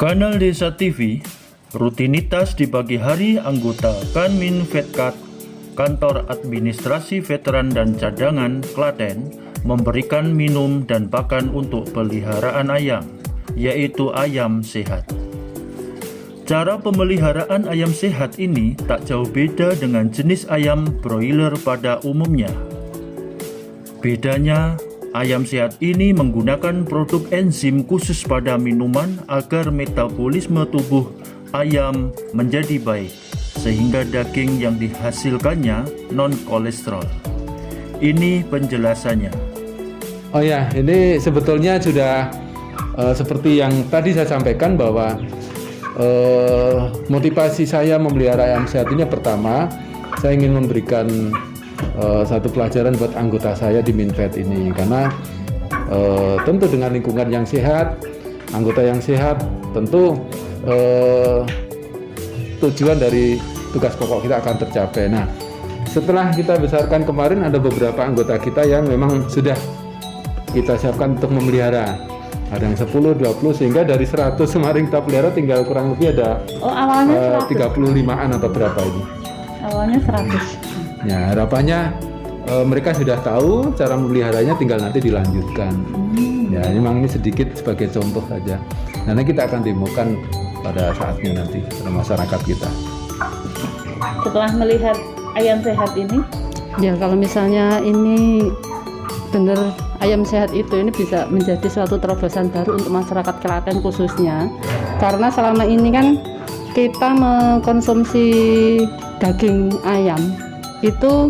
Kanal Desa TV, rutinitas di pagi hari anggota Kanminvetkat, Kantor Administrasi Veteran dan Cadangan, Klaten, memberikan minum dan pakan untuk peliharaan ayam, yaitu ayam sehat. Cara pemeliharaan ayam sehat ini tak jauh beda dengan jenis ayam broiler pada umumnya. Bedanya, ayam sehat ini menggunakan produk enzim khusus pada minuman agar metabolisme tubuh ayam menjadi baik, sehingga daging yang dihasilkannya non-kolesterol. Ini penjelasannya. Oh ya, ini sebetulnya sudah seperti yang tadi saya sampaikan bahwa motivasi saya memelihara ayam sehat ini pertama, saya ingin memberikan satu pelajaran buat anggota saya di Minvet ini, karena tentu dengan lingkungan yang sehat, anggota yang sehat, tentu tujuan dari tugas pokok kita akan tercapai. Nah, setelah kita besarkan kemarin, ada beberapa anggota kita yang memang sudah kita siapkan untuk memelihara. Ada yang 10, 20, sehingga dari 100 kemarin kita pelihara tinggal kurang lebih ada awalnya 35-an atau berapa ini? Awalnya 100. Ya, harapannya mereka sudah tahu cara memeliharanya, tinggal nanti dilanjutkan. Ya, memang ini sedikit sebagai contoh saja. Nanti kita akan temukan pada saatnya nanti pada masyarakat kita. Setelah melihat ayam sehat ini, ya kalau misalnya ini benar ayam sehat ini bisa menjadi suatu terobosan baru untuk masyarakat Klaten khususnya, karena selama ini kan kita mengkonsumsi daging ayam itu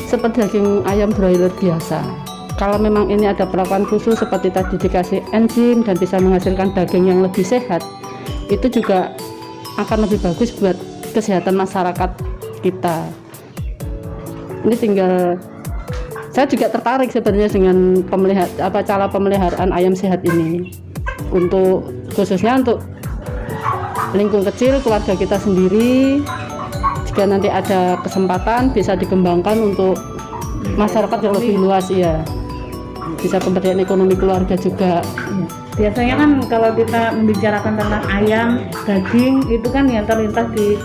seperti daging ayam broiler biasa. Kalau memang ini ada perlakuan khusus seperti tadi dikasih enzim dan bisa menghasilkan daging yang lebih sehat, itu juga akan lebih bagus buat kesehatan masyarakat kita. Ini tinggal saya juga tertarik sebenarnya dengan cara pemeliharaan ayam sehat ini, untuk khususnya untuk lingkup kecil keluarga kita sendiri. Jika nanti ada kesempatan bisa dikembangkan untuk masyarakat yang lebih luas, ya bisa pemberdayaan ekonomi keluarga juga. biasanya kan kalau kita membicarakan tentang ayam, daging, itu kan yang terlintas di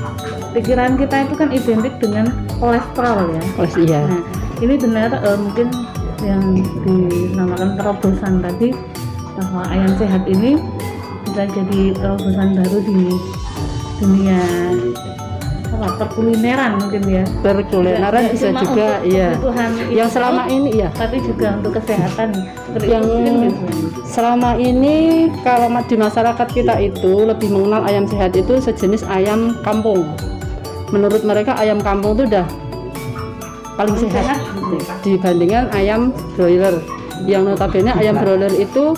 pikiran kita itu kan identik dengan kolesterol ya. Iya. Nah, ini benar mungkin yang dinamakan terobosan tadi, bahwa ayam sehat ini bisa jadi terobosan baru di dunia perkulineran mungkin ya. Perkulineran bisa juga, iya. Yang selama ini, iya. Tapi juga untuk kesehatan. Yang selama ini kalau di masyarakat kita itu lebih mengenal ayam sehat itu sejenis ayam kampung. Menurut mereka ayam kampung itu udah paling sehat dibandingkan ayam broiler, yang notabene ayam broiler itu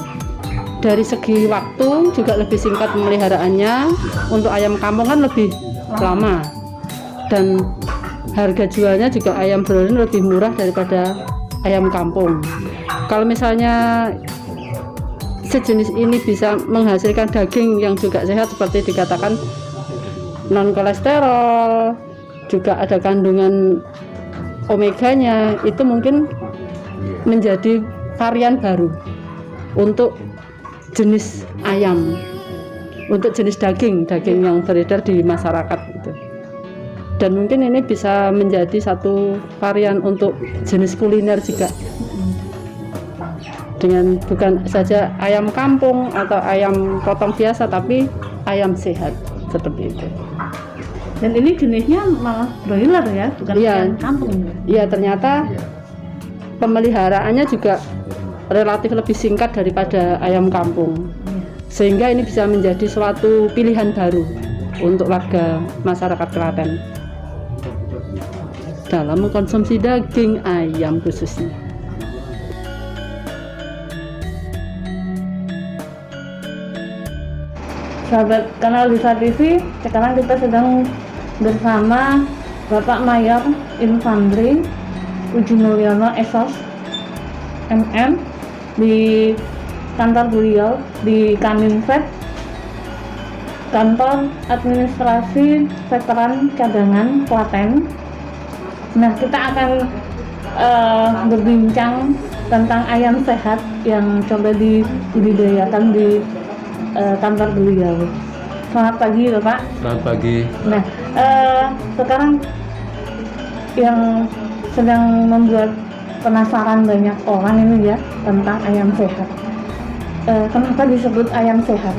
dari segi waktu juga lebih singkat pemeliharaannya. Untuk ayam kampung kan lebih lama, dan harga jualnya juga ayam broiler lebih murah daripada ayam kampung. Kalau misalnya sejenis ini bisa menghasilkan daging yang juga sehat seperti dikatakan non kolesterol, juga ada kandungan omeganya, itu mungkin menjadi varian baru untuk jenis ayam, untuk jenis daging yang beredar di masyarakat gitu. Dan mungkin ini bisa menjadi satu varian untuk jenis kuliner juga, dengan bukan saja ayam kampung atau ayam potong biasa, tapi ayam sehat seperti itu. Dan ini jenisnya malah broiler ya, bukan ayam kampung. Iya, ternyata pemeliharaannya juga relatif lebih singkat daripada ayam kampung, sehingga ini bisa menjadi suatu pilihan baru untuk warga masyarakat Klaten dalam mengkonsumsi daging ayam khususnya. Sahabat Kanal Desa TV, sekarang kita sedang bersama Bapak Mayor Infantri Puji Mulyono SOS MM di kantor beliau di Kanminvet, Kantor Administrasi Veteran Cadangan Klaten. Nah, kita akan berbincang tentang ayam sehat yang coba dibudidayakan di kantor beliau. Selamat pagi Bapak. Selamat pagi. Nah, sekarang yang sedang membuat penasaran banyak orang ini ya tentang ayam sehat. Kenapa disebut ayam sehat?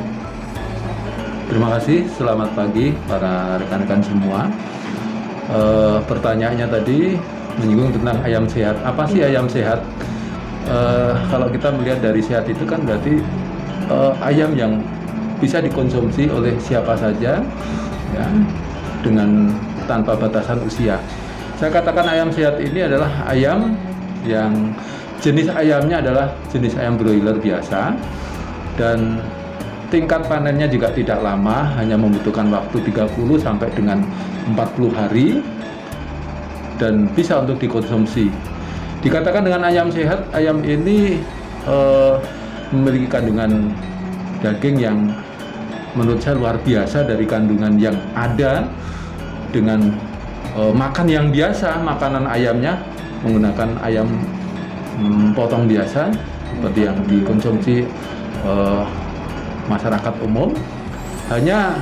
Terima kasih. Selamat pagi para rekan-rekan semua. Pertanyaannya tadi menyinggung tentang ayam sehat. Apa sih ayam sehat? Kalau kita melihat dari sehat itu kan berarti ayam yang bisa dikonsumsi oleh siapa saja, ya, dengan tanpa batasan usia. Saya katakan ayam sehat ini adalah ayam yang jenis ayamnya adalah jenis ayam broiler biasa, dan tingkat panennya juga tidak lama, hanya membutuhkan waktu 30 sampai dengan 40 hari dan bisa untuk dikonsumsi. Dikatakan dengan ayam sehat, ayam ini memiliki kandungan daging yang menurut saya luar biasa dari kandungan yang ada dengan makan yang biasa, makanan ayamnya menggunakan ayam potong biasa seperti yang dikonsumsi masyarakat umum. Hanya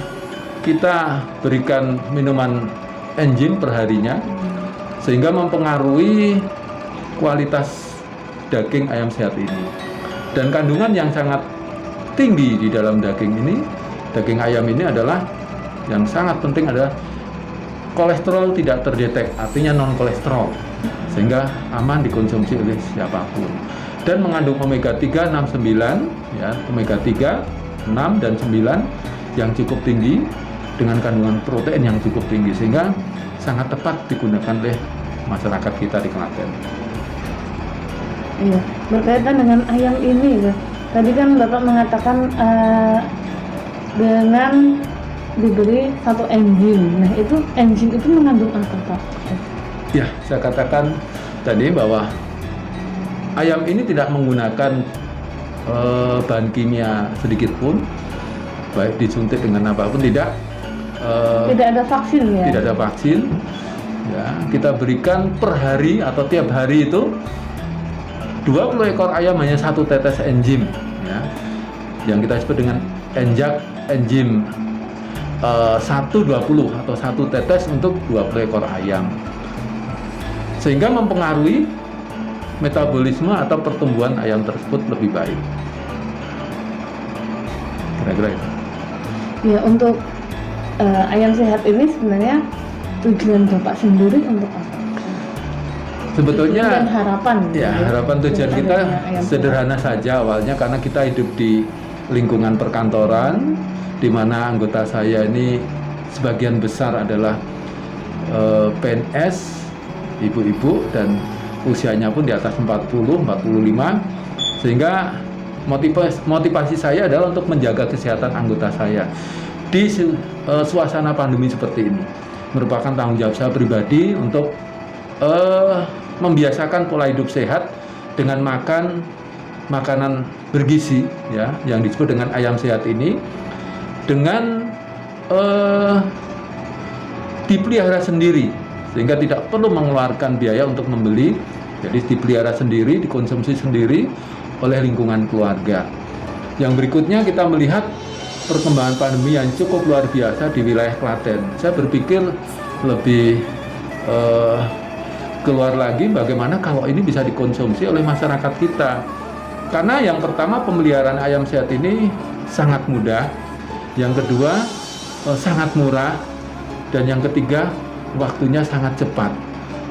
kita berikan minuman enzim perharinya sehingga mempengaruhi kualitas daging ayam sehat ini. Dan kandungan yang sangat tinggi di dalam daging ini, daging ayam ini adalah yang sangat penting adalah kolesterol tidak terdetek, artinya non kolesterol, sehingga aman dikonsumsi oleh siapapun. Dan mengandung omega 3, 6, 9, ya, omega 3, 6 dan 9 yang cukup tinggi dengan kandungan protein yang cukup tinggi, sehingga sangat tepat digunakan oleh masyarakat kita di Klaten. Iya, berkaitan dengan ayam ini ya. Tadi kan Bapak mengatakan dengan diberi satu enzim. Nah, itu enzim itu mengandung apa, Pak? Ya, saya katakan tadi bahwa ayam ini tidak menggunakan bahan kimia sedikit pun, baik disuntik dengan apapun, tidak ada vaksin ya? Tidak ada vaksin. Ya, kita berikan per hari atau tiap hari itu 20 ekor ayam hanya satu tetes enzim, ya, yang kita sebut dengan enzim 120 atau satu tetes untuk 20 ekor ayam, sehingga mempengaruhi metabolisme atau pertumbuhan ayam tersebut lebih baik. Kira-kira itu. Ya, untuk ayam sehat ini sebenarnya tujuan Bapak sendiri untuk apa? Sebetulnya tujuan harapan. Ya, harapan tujuan kita sederhana saja awalnya, karena kita hidup di lingkungan perkantoran di mana anggota saya ini sebagian besar adalah PNS, ibu-ibu, dan usianya pun di atas 40, 45, sehingga motivasi saya adalah untuk menjaga kesehatan anggota saya di suasana pandemi seperti ini. Merupakan tanggung jawab saya pribadi untuk membiasakan pola hidup sehat dengan makan makanan bergizi, ya, yang disebut dengan ayam sehat ini, dengan dipelihara sendiri sehingga tidak perlu mengeluarkan biaya untuk membeli. Jadi dipelihara sendiri, dikonsumsi sendiri oleh lingkungan keluarga. Yang berikutnya kita melihat perkembangan pandemi yang cukup luar biasa di wilayah Klaten. Saya berpikir lebih keluar lagi bagaimana kalau ini bisa dikonsumsi oleh masyarakat kita. Karena yang pertama, pemeliharaan ayam sehat ini sangat mudah. Yang kedua, sangat murah. Dan yang ketiga, waktunya sangat cepat.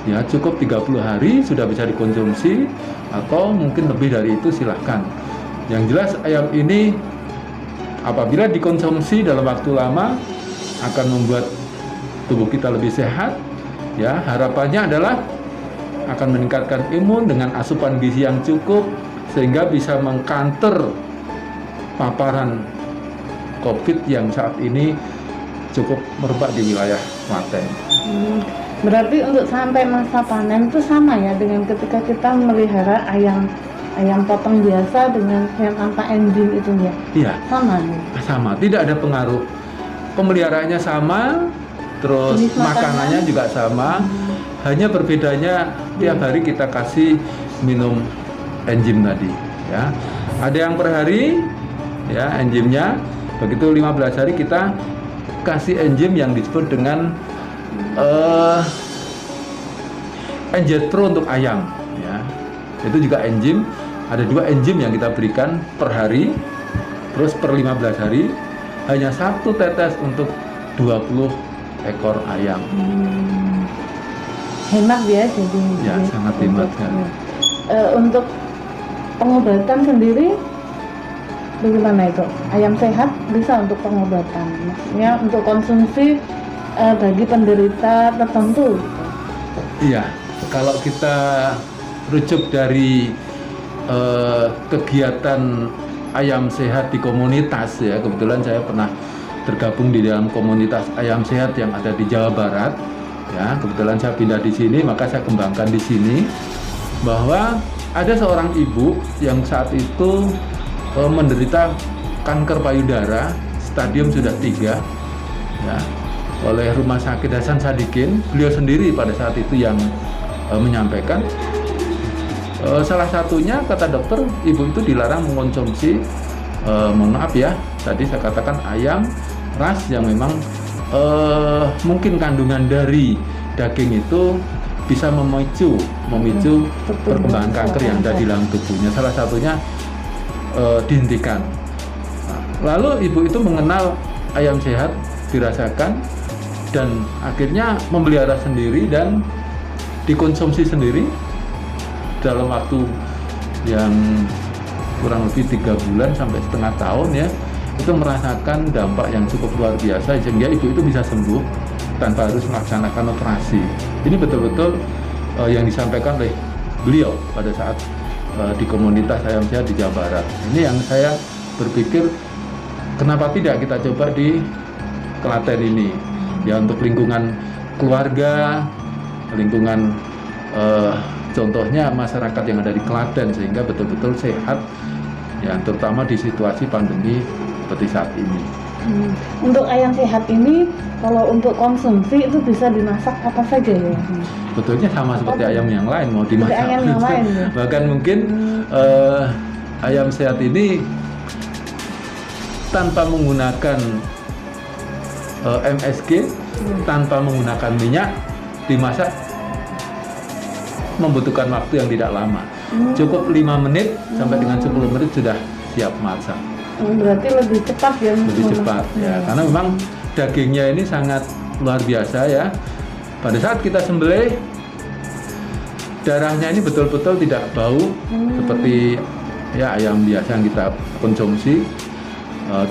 Ya, cukup 30 hari sudah bisa dikonsumsi, atau mungkin lebih dari itu silahkan. Yang jelas ayam ini apabila dikonsumsi dalam waktu lama akan membuat tubuh kita lebih sehat. Ya, harapannya adalah akan meningkatkan imun dengan asupan gizi yang cukup sehingga bisa mengcounter paparan COVID yang saat ini cukup merebak di wilayah Klaten. Berarti untuk sampai masa panen itu sama ya dengan ketika kita memelihara ayam potong biasa dengan yang tanpa enzim itu ya? Iya. Sama nih? Sama, tidak ada pengaruh. Pemeliharaannya sama, terus makanannya juga sama. Hanya berbedanya tiap hari kita kasih minum enzim tadi, ya. Ada yang per hari, ya enzimnya. Begitu 15 hari kita kasih enzim yang disebut dengan Enjet-Pro untuk ayam ya. Itu juga enzim, ada 2 enzim yang kita berikan per hari, terus per 15 hari hanya 1 tetes untuk 20 ekor ayam. Hemat ya, jadi Ya, sangat hemat ya. Untuk pengobatan sendiri bagaimana itu? Ayam sehat bisa untuk pengobatan, maksudnya untuk konsumsi bagi penderita tertentu. Iya, kalau kita rujuk dari kegiatan ayam sehat di komunitas ya, kebetulan saya pernah tergabung di dalam komunitas ayam sehat yang ada di Jawa Barat. Ya, kebetulan saya pindah di sini, maka saya kembangkan di sini bahwa ada seorang ibu yang saat itu menderita kanker payudara stadium sudah 3 ya, oleh Rumah Sakit Hasan Sadikin. Beliau sendiri pada saat itu yang menyampaikan salah satunya kata dokter, ibu itu dilarang mengkonsumsi mohon maaf ya, tadi saya katakan ayam ras yang memang mungkin kandungan dari daging itu bisa memicu perkembangan kanker yang ada di dalam tubuhnya. Salah satunya dihentikan. Nah, lalu ibu itu mengenal ayam sehat, dirasakan, dan akhirnya memelihara sendiri dan dikonsumsi sendiri dalam waktu yang kurang lebih 3 bulan sampai setengah tahun ya. Itu merasakan dampak yang cukup luar biasa sehingga ibu itu bisa sembuh tanpa harus melaksanakan operasi. Ini betul-betul yang disampaikan oleh beliau pada saat di komunitas ayam sehat di Jawa Barat. Ini yang saya berpikir kenapa tidak kita coba di Klaten ini ya, untuk lingkungan keluarga, lingkungan contohnya masyarakat yang ada di Klaten sehingga betul-betul sehat ya, terutama di situasi pandemi seperti saat ini. Untuk ayam sehat ini, kalau untuk konsumsi itu bisa dimasak apa saja ya? Betulnya sama seperti ayam yang lain, mau dimasak. Ayam yang lain, ya? Bahkan mungkin ayam sehat ini tanpa menggunakan MSG, tanpa menggunakan minyak, dimasak membutuhkan waktu yang tidak lama. Cukup 5 menit sampai dengan 10 menit sudah siap masak. Berarti lebih cepat ya? Lebih cepat ya, karena memang dagingnya ini sangat luar biasa ya. Pada saat kita sembelih, darahnya ini betul-betul tidak bau seperti ya ayam biasa yang kita konsumsi,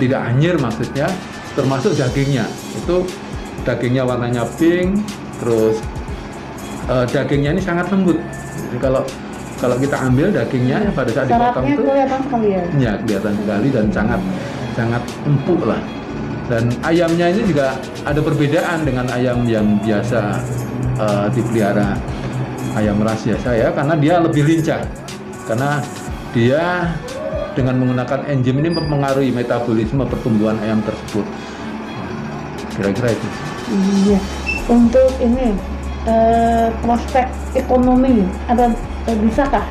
tidak anyir maksudnya, termasuk dagingnya. Itu dagingnya warnanya pink, terus dagingnya ini sangat lembut. Jadi kalau kita ambil dagingnya pada saat dipotong itu kelihatan sekali ya? Ya, kelihatan sekali dan sangat empuk lah. Dan ayamnya ini juga ada perbedaan dengan ayam yang biasa dipelihara, ayam ras biasa ya, karena dia lebih lincah. Karena dia dengan menggunakan enzim ini mempengaruhi metabolisme pertumbuhan ayam tersebut. Kira-kira itu. Iya. Untuk ini prospek ekonomi bisakah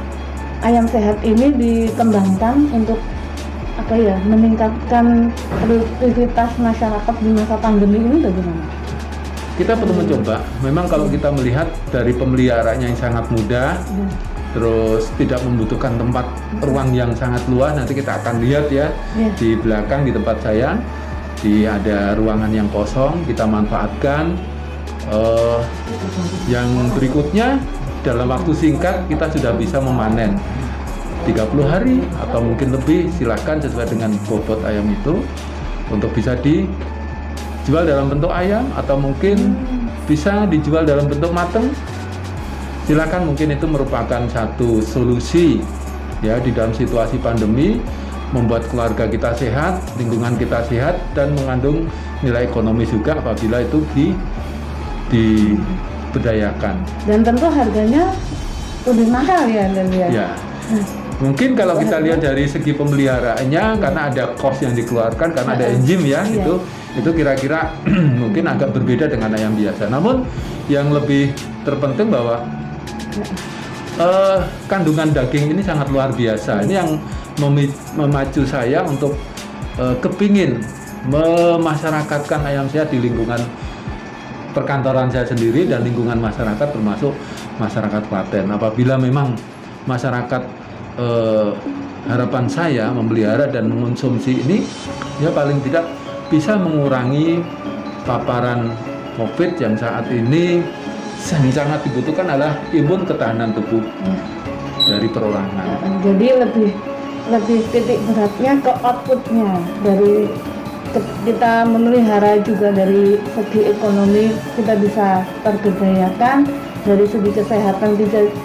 ayam sehat ini dikembangkan untuk apa ya, meningkatkan produktivitas masyarakat di masa pandemi ini bagaimana? Kita perlu mencoba. Memang kalau kita melihat dari pemeliharaannya yang sangat mudah, terus tidak membutuhkan tempat ruang yang sangat luas. Nanti kita akan lihat ya, di belakang di tempat saya, ada ruangan yang kosong, kita manfaatkan. Yang berikutnya dalam waktu singkat kita sudah bisa memanen 30 hari atau mungkin lebih, silahkan sesuai dengan bobot ayam itu, untuk bisa dijual dalam bentuk ayam atau mungkin bisa dijual dalam bentuk mateng. Silakan, mungkin itu merupakan satu solusi ya di dalam situasi pandemi, membuat keluarga kita sehat, lingkungan kita sehat, dan mengandung nilai ekonomi juga apabila itu diberdayakan. Dan tentu harganya lebih mahal ya, ya. Mungkin kalau kita lihat dari segi pemeliharaannya, karena ada cost yang dikeluarkan, karena ada enzim ya, itu kira-kira mungkin agak berbeda dengan ayam biasa. Namun yang lebih terpenting bahwa kandungan daging ini sangat luar biasa. Ini yang memacu saya untuk kepingin memasyarakatkan ayam sehat di lingkungan perkantoran saya sendiri dan lingkungan masyarakat termasuk masyarakat Klaten. Apabila memang masyarakat harapan saya memelihara dan mengonsumsi ini, ya paling tidak bisa mengurangi paparan COVID yang saat ini sangat dibutuhkan adalah imun ketahanan tubuh dari perorangan. Jadi lebih titik beratnya ke outputnya, dari kita memelihara juga dari segi ekonomi kita bisa terberdayakan, dari segi kesehatan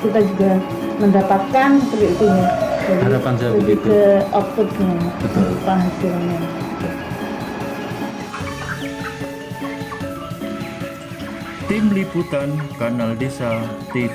kita juga mendapatkan seperti itu ya. Jadi Harapan saya lebih begitu. ke outputnya, Betul. apa hasilnya. Tim Liputan Kanal Desa TV.